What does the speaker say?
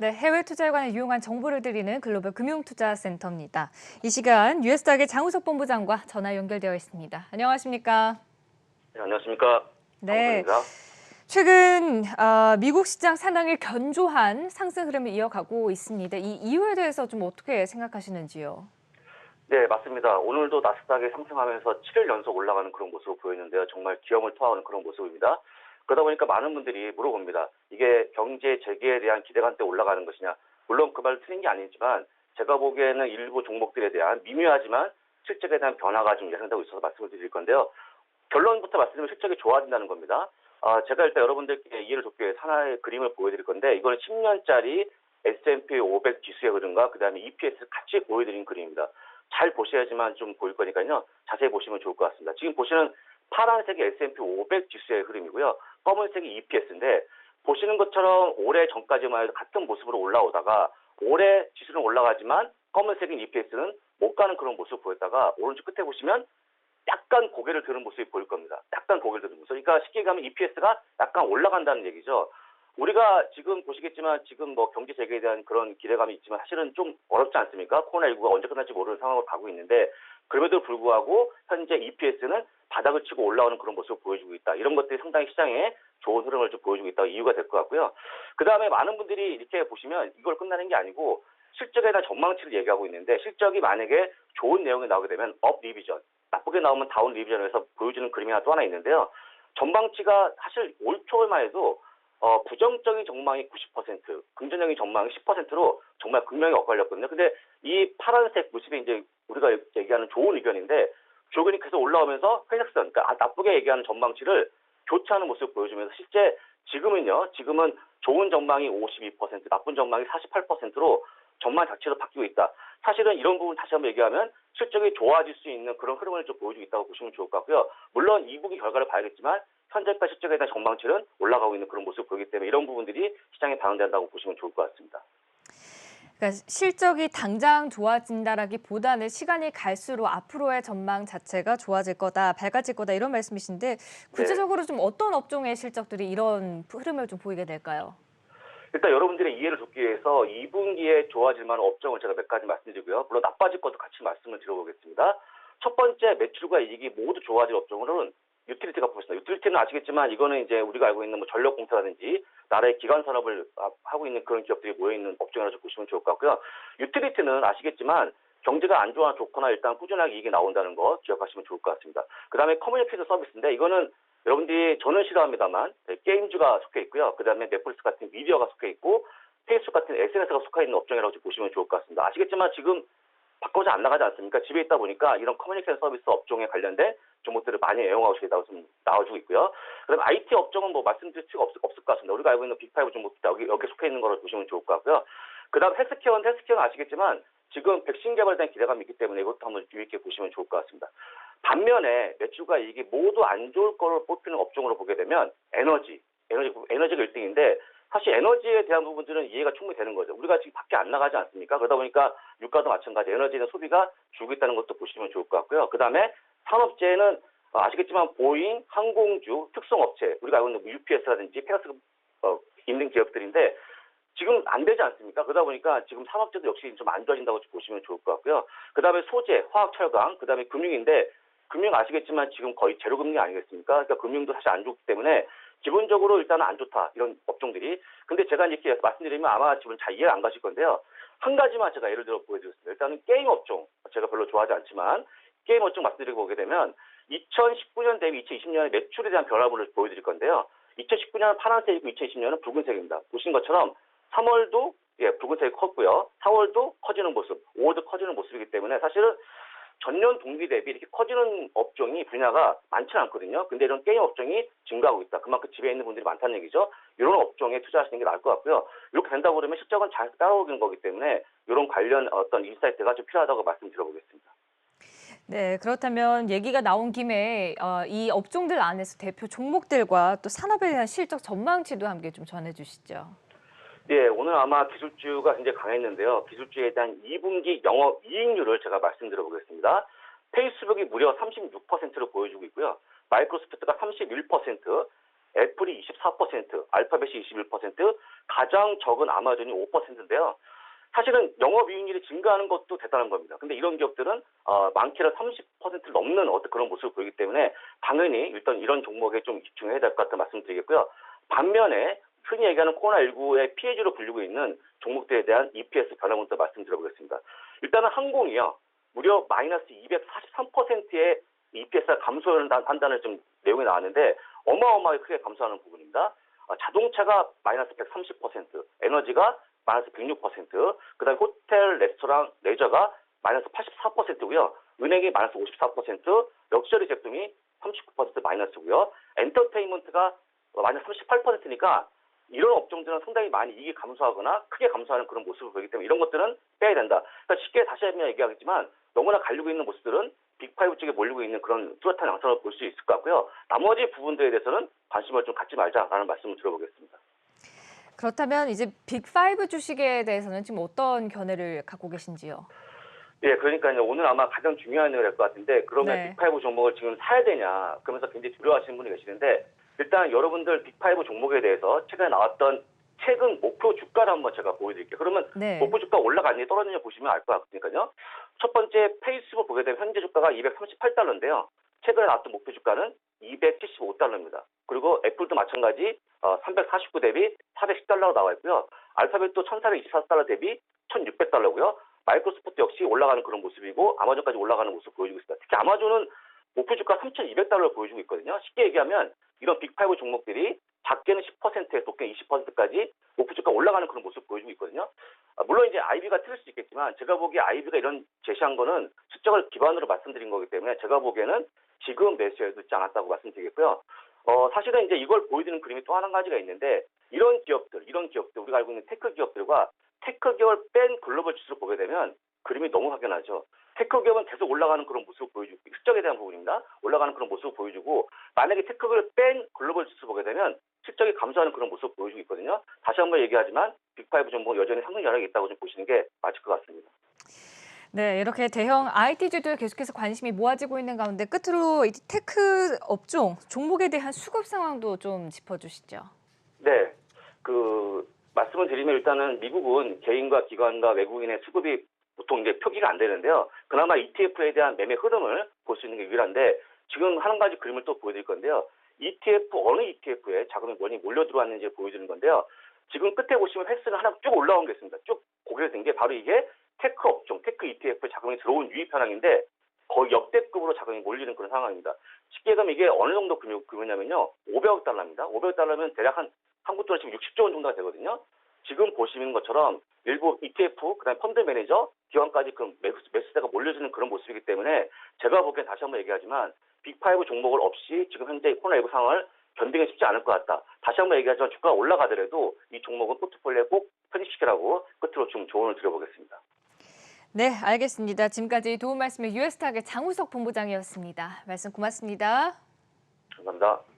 네, 해외 투자에 관해 유용한 정보를 드리는 글로벌 금융투자센터입니다. 이 시간 유에스닥의 장우석 본부장과 전화 연결되어 있습니다. 안녕하십니까? 네, 안녕하십니까. 네, 장우석입니다. 최근 미국 시장 상당히 견조한 상승 흐름을 이어가고 있습니다. 이 이유에 대해서 좀 어떻게 생각하시는지요? 네, 맞습니다. 오늘도 나스닥이 상승하면서 7일 연속 올라가는 그런 모습을 보였는데요. 정말 기염을 토하는 그런 모습입니다. 그러다 보니까 많은 분들이 물어봅니다. 이게 경제 재개에 대한 기대감 때문에 올라가는 것이냐. 물론 그 말 틀린 게 아니지만 제가 보기에는 일부 종목들에 대한 미묘하지만 실적에 대한 변화가 좀 예상되고 있어서 말씀을 드릴 건데요. 결론부터 말씀드리면 실적이 좋아진다는 겁니다. 제가 일단 여러분들께 이해를 돕기 위해서 하나의 그림을 보여드릴 건데 이거는 10년짜리 S&P 500 지수의 흐름과 그다음에 EPS를 같이 보여드린 그림입니다. 잘 보셔야지만 좀 보일 거니까요. 자세히 보시면 좋을 것 같습니다. 지금 보시는 파란색이 S&P 500 지수의 흐름이고요. 검은색이 EPS인데 보시는 것처럼 올해 전까지만 해도 같은 모습으로 올라오다가 올해 지수는 올라가지만 검은색인 EPS는 못 가는 그런 모습을 보였다가 오른쪽 끝에 보시면 약간 고개를 드는 모습이 보일 겁니다. 약간 고개를 드는 모습. 그러니까 쉽게 가면 EPS가 약간 올라간다는 얘기죠. 우리가 지금 보시겠지만 지금 뭐 경제 재개에 대한 그런 기대감이 있지만 사실은 좀 어렵지 않습니까? 코로나19가 언제 끝날지 모르는 상황으로 가고 있는데 그럼에도 불구하고 현재 EPS는 바닥을 치고 올라오는 그런 모습을 보여주고 있다. 이런 것들이 상당히 시장에 좋은 흐름을 좀 보여주고 있다. 이유가 될 것 같고요. 그 다음에 많은 분들이 이렇게 보시면 이걸 끝나는 게 아니고 실적에 대한 전망치를 얘기하고 있는데 실적이 만약에 좋은 내용이 나오게 되면 업 리비전, 나쁘게 나오면 다운 리비전에서 보여주는 그림이 또 하나 있는데요. 전망치가 사실 올 초에만 해도 부정적인 전망이 90%, 긍정적인 전망이 10%로 정말 극명히 엇갈렸거든요. 근데 이 파란색 모습이 이제 우리가 얘기하는 좋은 의견인데 조건이 계속 올라오면서 회색선, 그러니까 나쁘게 얘기하는 전망치를 좋지 않은 모습을 보여주면서 실제 지금은 좋은 전망이 52%, 나쁜 전망이 48%로 전망 자체로 바뀌고 있다. 사실은 이런 부분 다시 한번 얘기하면 실적이 좋아질 수 있는 그런 흐름을 좀 보여주고 있다고 보시면 좋을 것 같고요. 물론 2분기 결과를 봐야겠지만 현재까지 실적에 대한 전망치는 올라가고 있는 그런 모습을 보이기 때문에 이런 부분들이 시장에 반영된다고 보시면 좋을 것 같습니다. 그러니까 실적이 당장 좋아진다라기보다는 시간이 갈수록 앞으로의 전망 자체가 좋아질 거다, 밝아질 거다 이런 말씀이신데 네. 구체적으로 좀 어떤 업종의 실적들이 이런 흐름을 좀 보이게 될까요? 일단 여러분들의 이해를 돕기 위해서 2분기에 좋아질 만한 업종을 제가 몇 가지 말씀드리고요. 물론 나빠질 것도 같이 말씀을 드려보겠습니다. 첫 번째, 매출과 이익이 모두 좋아질 업종으로는 유틸리티가 보겠습니다. 유틸리티는 아시겠지만 이거는 이제 우리가 알고 있는 뭐 전력공사라든지 나라의 기관 산업을 하고 있는 그런 기업들이 모여있는 업종이라고 보시면 좋을 것 같고요. 유틸리티는 아시겠지만 경제가 안 좋거나 일단 꾸준하게 이익이 나온다는 거 기억하시면 좋을 것 같습니다. 그 다음에 커뮤니케이션 서비스인데 이거는 여러분들이 저는 싫어합니다만 게임즈가 속해 있고요. 그 다음에 넷플릭스 같은 미디어가 속해 있고 페이스북 같은 SNS가 속해 있는 업종이라고 보시면 좋을 것 같습니다. 아시겠지만 지금 밖으로 안 나가지 않습니까? 집에 있다 보니까 이런 커뮤니케이션 서비스 업종에 관련된 종목들을 많이 애용하고 계시다고 좀 나와주고 있고요. 그다음에 IT 업종은 뭐 말씀드릴 필요가 없을 것 같습니다. 우리가 알고 있는 빅5 종목들 여기 속해 있는 거로 보시면 좋을 것 같고요. 그다음 헬스케어는 아시겠지만 지금 백신 개발에 대한 기대감이 있기 때문에 이것도 한번 유의 있게 보시면 좋을 것 같습니다. 반면에 매출과 이익이 모두 안 좋을 거로 뽑히는 업종으로 보게 되면 에너지가 1등인데 사실 에너지에 대한 부분들은 이해가 충분히 되는 거죠. 우리가 지금 밖에 안 나가지 않습니까? 그러다 보니까 유가도 마찬가지 에너지는 소비가 줄고 있다는 것도 보시면 좋을 것 같고요. 그 다음에 산업재해는 아시겠지만 보잉, 항공주, 특성업체, 우리가 알고 있는 UPS라든지 페가스 있는 기업들인데 지금 안 되지 않습니까? 그러다 보니까 지금 산업재도 역시 좀 안 좋아진다고 보시면 좋을 것 같고요. 그 다음에 소재, 화학, 철강, 그 다음에 금융인데 금융 아시겠지만 지금 거의 제로금리 아니겠습니까? 그러니까 금융도 사실 안 좋기 때문에 기본적으로 일단은 안 좋다. 이런 업종들이. 근데 제가 이렇게 말씀드리면 아마 지금 잘 이해가 안 가실 건데요. 한 가지만 제가 예를 들어 보여드리겠습니다. 일단은 게임 업종. 제가 별로 좋아하지 않지만 게임 업종 말씀드리고 보게 되면 2019년 대비 2020년의 매출에 대한 변화를 보여드릴 건데요. 2019년은 파란색이고 2020년은 붉은색입니다. 보신 것처럼 3월도 붉은색이 컸고요. 4월도 커지는 모습, 5월도 커지는 모습이기 때문에 사실은 전년 동기 대비 이렇게 커지는 업종이 분야가 많지는 않거든요. 근데 이런 게임 업종이 증가하고 있다. 그만큼 집에 있는 분들이 많다는 얘기죠. 이런 업종에 투자하시는 게 나을 것 같고요. 이렇게 된다고 그러면 실적은 잘 따라오는 거기 때문에 이런 관련 어떤 인사이트가 좀 필요하다고 말씀드려보겠습니다. 네, 그렇다면 얘기가 나온 김에 이 업종들 안에서 대표 종목들과 또 산업에 대한 실적 전망치도 함께 좀 전해주시죠. 네, 오늘 아마 기술주가 굉장히 강했는데요. 기술주에 대한 2분기 영업이익률을 제가 말씀드려보겠습니다. 페이스북이 무려 36%를 보여주고 있고요. 마이크로소프트가 31%, 애플이 24%, 알파벳이 21%, 가장 적은 아마존이 5%인데요. 사실은 영업이익률이 증가하는 것도 대단한 겁니다. 근데 이런 기업들은 많게는 30%를 넘는 어떤 그런 모습을 보이기 때문에 당연히 일단 이런 종목에 좀 집중해야 될 것 같다는 말씀드리겠고요. 반면에 흔히 얘기하는 코로나19의 피해주로 불리고 있는 종목들에 대한 EPS 변화부터 말씀드려보겠습니다. 일단은 항공이요. 무려 마이너스 243%의 EPS가 감소한다는 좀 내용이 나왔는데 어마어마하게 크게 감소하는 부분입니다. 자동차가 마이너스 130%, 에너지가 마이너스 106%, 그다음에 호텔, 레스토랑, 레저가 마이너스 84%고요. 은행이 마이너스 54%, 럭셔리 제품이 39% 마이너스고요. 엔터테인먼트가 마이너스 38%니까 이런 업종들은 상당히 많이 이익이 감소하거나 크게 감소하는 그런 모습을 보이기 때문에 이런 것들은 빼야 된다. 그러니까 쉽게 다시 한번 얘기하겠지만 너무나 갈리고 있는 모습들은 빅5 쪽에 몰리고 있는 그런 뚜렷한 양상을 볼 수 있을 것 같고요. 나머지 부분들에 대해서는 관심을 좀 갖지 말자라는 말씀을 드려보겠습니다. 그렇다면 이제 빅5 주식에 대해서는 지금 어떤 견해를 갖고 계신지요? 예, 그러니까요. 오늘 아마 가장 중요한 내용이 될 것 같은데 그러면 네. 빅5 종목을 지금 사야 되냐 그러면서 굉장히 두려워하시는 분이 계시는데 일단 여러분들 빅5 종목에 대해서 최근에 나왔던 최근 목표 주가를 한번 제가 보여드릴게요. 그러면 네. 목표 주가 올라갔니 떨어졌냐 보시면 알 것 같으니까요. 첫 번째 페이스북 보게 되면 현재 주가가 238달러인데요. 최근에 나왔던 목표 주가는 275달러입니다. 그리고 애플도 마찬가지 349 대비 410달러로 나와 있고요. 알파벳도 1424달러 대비 1600달러고요. 마이크로소프트 역시 올라가는 그런 모습이고 아마존까지 올라가는 모습을 보여주고 있습니다. 특히 아마존은 목표 주가 3,200달러를 보여주고 있거든요. 쉽게 얘기하면 이런 빅5 종목들이 작게는 10%에 높게는 20%까지 목표 주가 올라가는 그런 모습을 보여주고 있거든요. 물론 이제 아이비가 틀릴 수 있겠지만 제가 보기에 아이비가 이런 제시한 거는 실적을 기반으로 말씀드린 거기 때문에 제가 보기에는 지금 매수해도 늦지 않았다고 말씀드리겠고요. 사실은 이제 이걸 보여드리는 그림이 또 한 가지가 있는데 이런 기업들 우리가 알고 있는 테크 기업들과 테크 기업을 뺀 글로벌 지수를 보게 되면 그림이 너무 확연하죠. 테크 기업은 계속 올라가는 그런 모습을 보여주고 실적에 대한 부분입니다. 올라가는 그런 모습을 보여주고 만약에 테크 기업을 뺀 글로벌 지수 보게 되면 실적이 감소하는 그런 모습을 보여주고 있거든요. 다시 한번 얘기하지만 빅5 종목은 여전히 상승 여력이 있다고 좀 보시는 게 맞을 것 같습니다. 네, 이렇게 대형 IT주들 계속해서 관심이 모아지고 있는 가운데 끝으로 이 테크 업종 종목에 대한 수급 상황도 좀 짚어주시죠. 네, 말씀을 드리면 일단은 미국은 개인과 기관과 외국인의 수급이 보통 이제 표기가 안 되는데요. 그나마 ETF에 대한 매매 흐름을 볼 수 있는 게 유일한데 지금 한 가지 그림을 또 보여드릴 건데요. 어느 ETF에 자금이 많이 몰려 들어왔는지 보여드리는 건데요. 지금 끝에 보시면 횟수는 하나 쭉 올라온 게 있습니다. 쭉 고개를 든 게 바로 이게 테크 업종, 테크 ETF에 자금이 들어온 유입 현황인데 거의 역대급으로 자금이 몰리는 그런 상황입니다. 쉽게 얘기하면 이게 어느 정도 규모냐면요. 500억 달러입니다. 500억 달러면 대략 한국 돈으로 지금 60조 원 정도가 되거든요. 지금 보시는 것처럼 일부 ETF, 그다음에 펀드 매니저, 기관까지 그 매수세가 몰려지는 그런 모습이기 때문에 제가 보기엔 다시 한번 얘기하지만 빅5 종목을 없이 지금 현재 코로나19 상황을 견디기 쉽지 않을 것 같다. 다시 한번 얘기하지만 주가가 올라가더라도 이 종목은 포트폴리오에 꼭 편입시키라고 끝으로 좀 조언을 드려보겠습니다. 네, 알겠습니다. 지금까지 도움 말씀의 유에스탁의 장우석 본부장이었습니다. 말씀 고맙습니다. 감사합니다.